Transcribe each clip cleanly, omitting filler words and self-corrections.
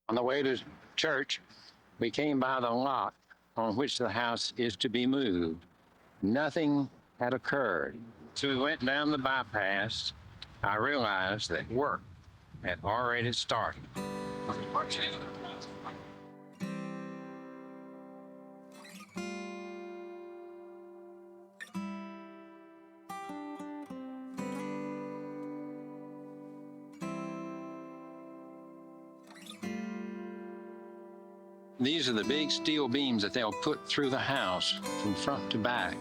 On the way to church, we came by the lot on which the house is to be moved. Nothing had occurred. So we went down the bypass. I realized that work had already started. These are the big steel beams that they'll put through the house from front to back.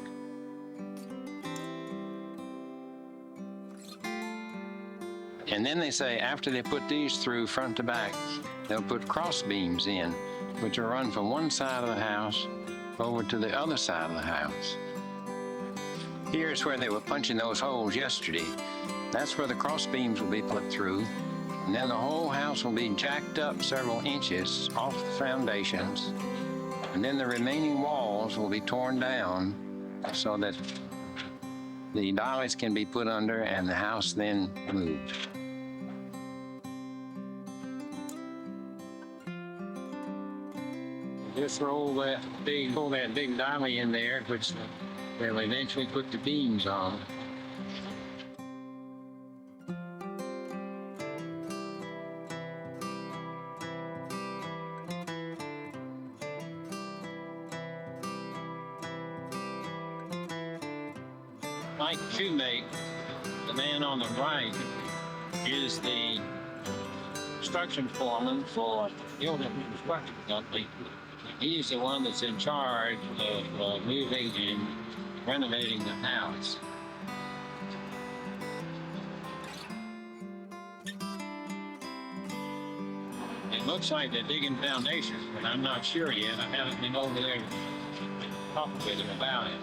And then they say after they put these through front to back, they'll put cross beams in, which will run from one side of the house over to the other side of the house. Here's where they were punching those holes yesterday. That's where the cross beams will be put through. And then the whole house will be jacked up several inches off the foundations. And then the remaining walls will be torn down so that the dollies can be put under and the house then moved. Just pull that big dolly in there, which they'll eventually put the beams on. Mike Shoemake, the man on the right, is the construction foreman for Gildan Construction Company. He's the one that's in charge of moving and renovating the house. It looks like they're digging foundations, but I'm not sure yet. I haven't been over there to talk with him about it.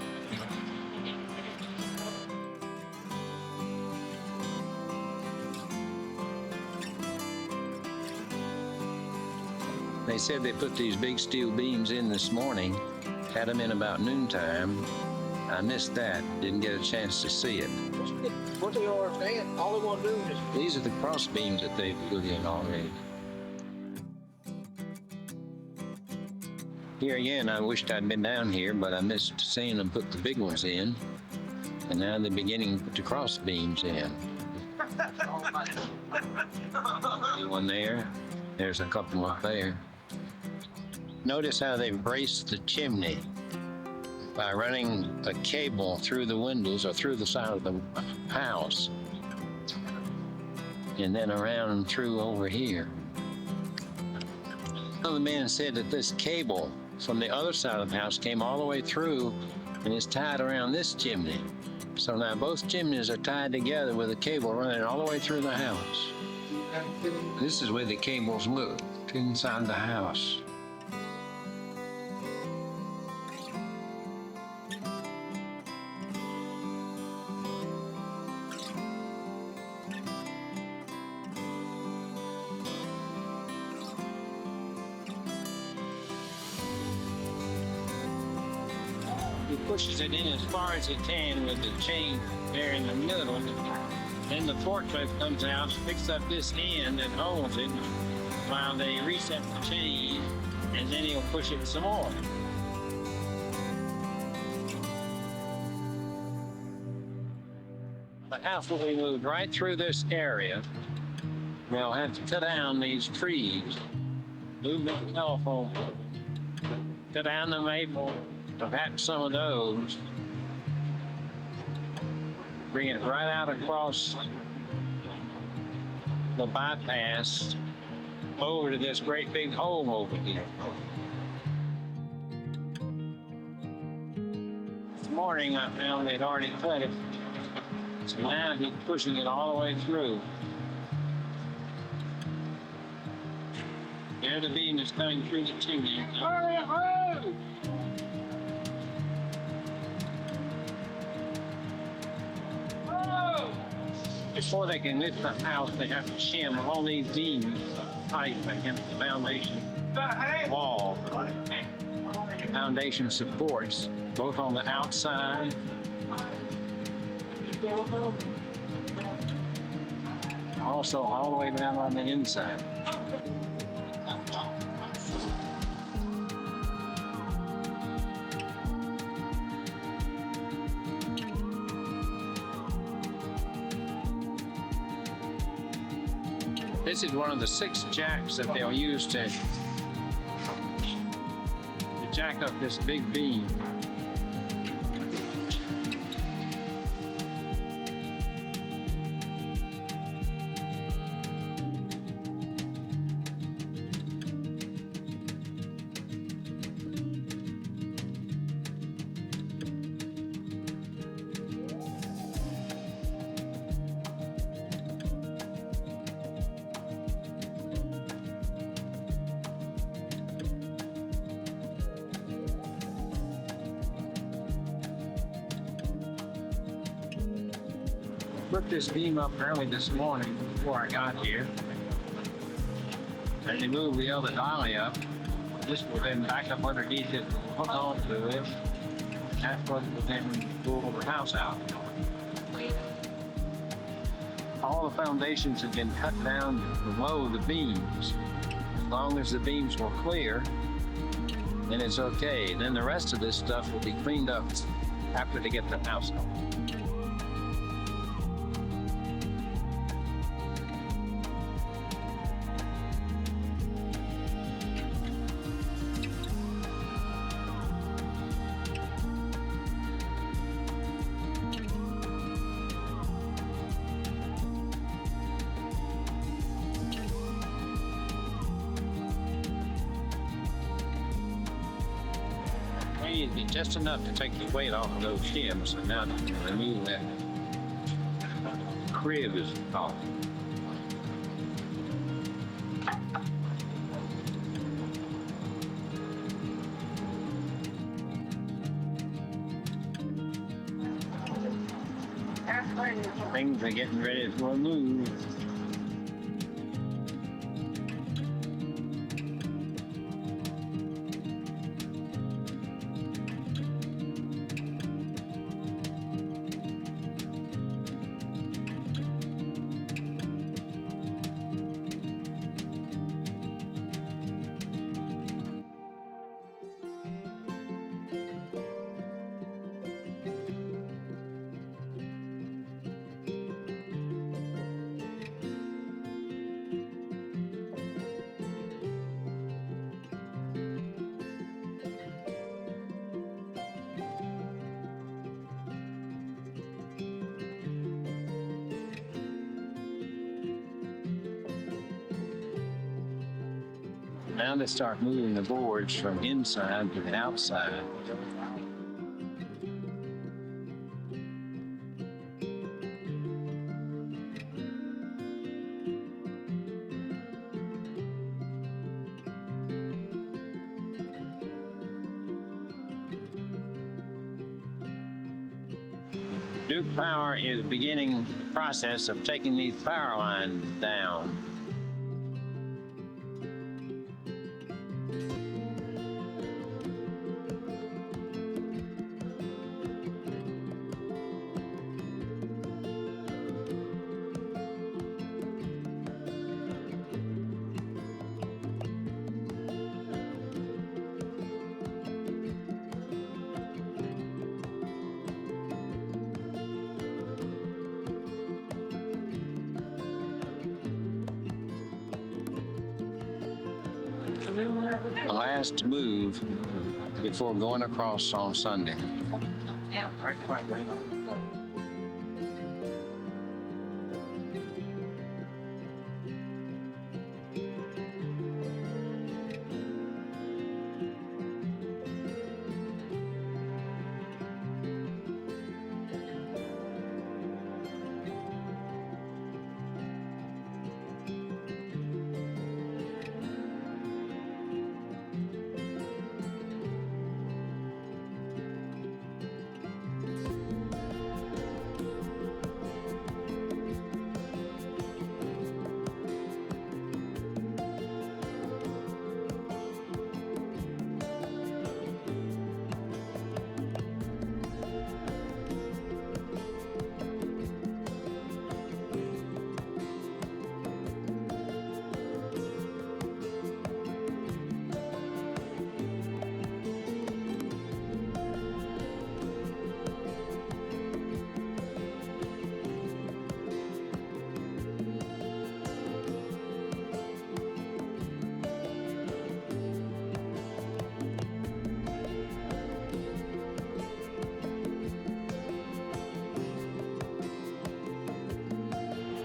They said they put these big steel beams in this morning, had them in about noontime. I missed that, didn't get a chance to see it. What they are saying, all they want to do is... These are the cross beams that they've put in already. Here again, I wished I'd been down here, but I missed seeing them put the big ones in. And now they're beginning to put the cross beams in. One there, there's a couple up there. Notice how they've braced the chimney by running a cable through the windows or through the side of the house and then around through over here. One of the men said that this cable from the other side of the house came all the way through and is tied around this chimney. So now both chimneys are tied together with a cable running all the way through the house. This is where the cables look, inside the house. He pushes it in as far as he can with the chain there in the middle. Then the forklift comes out, picks up this end and holds it while they reset the chain, and then he'll push it some more. The house will be moved right through this area. They'll have to cut down these trees, move the telephone, cut down the maple, perhaps some of those, bring it right out across the bypass over to this great big hole over here. This morning I found they'd already cut it, so now he's pushing it all the way through. There the beam is coming through the chimney. Before they can lift the house, they have to shim all these beams tight against the foundation wall. Foundation supports, both on the outside also all the way down on the inside. This is one of the 6 jacks that they'll use to jack up this big beam. Put this beam up early this morning before I got here. And they moved the other dolly up. This will then back up underneath it, hook onto it. That's what will then pull the house out. All the foundations have been cut down below the beams. As long as the beams were clear, then it's okay. Then the rest of this stuff will be cleaned up after they get the house out. Just enough to take the weight off of those shims, and now remove that crib is off. Things are getting ready for a move. Now they start moving the boards from inside to the outside. Duke Power is beginning the process of taking these power lines down. The last move before going across on Sunday.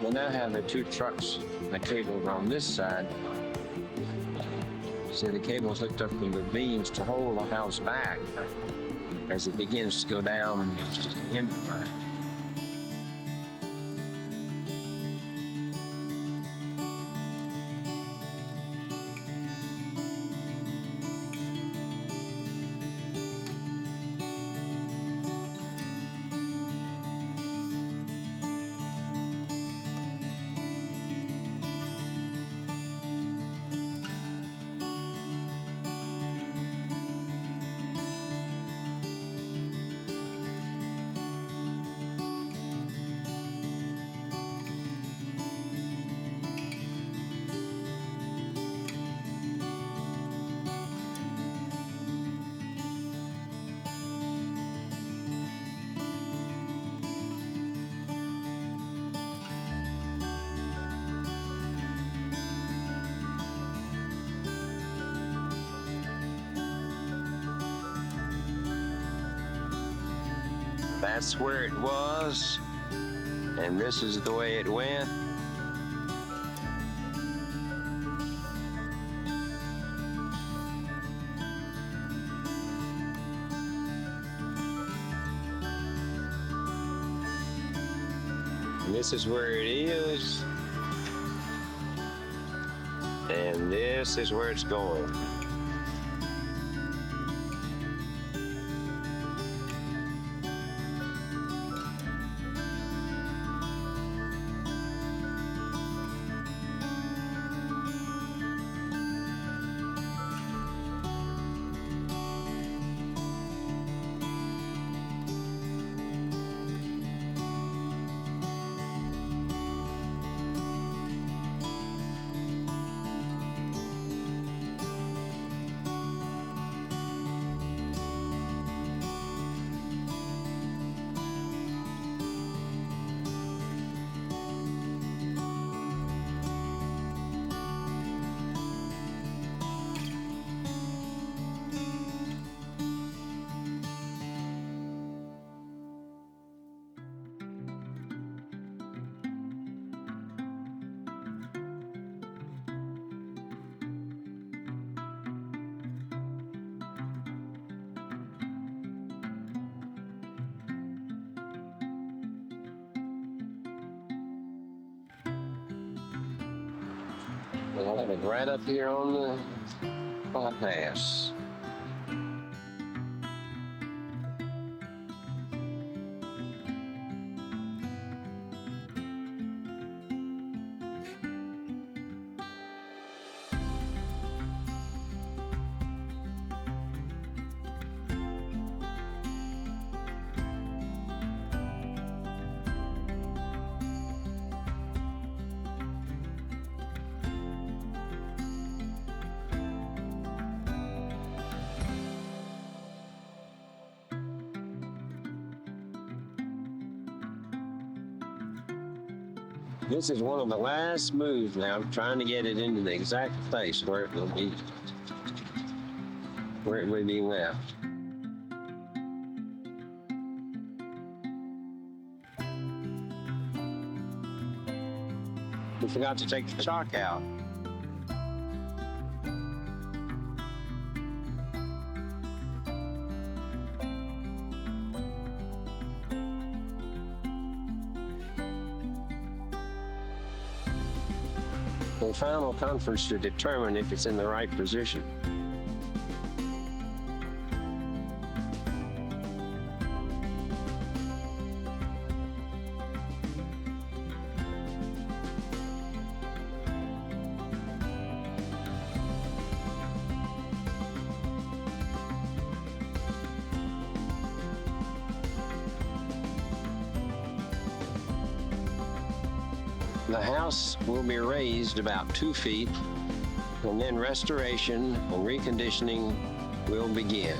We now have the two trucks, the cables on this side. See, the cable's hooked up to the beams to hold the house back as it begins to go down into the That's where it was, and this is the way it went. And this is where it is, and this is where it's going. We'll have it right up here on the bypass. This is one of the last moves now. I'm trying to get it into the exact place where it will be left. We forgot to take the chalk out. The final conference to determine if it's in the right position. The house will be raised about 2 feet, and then restoration and reconditioning will begin.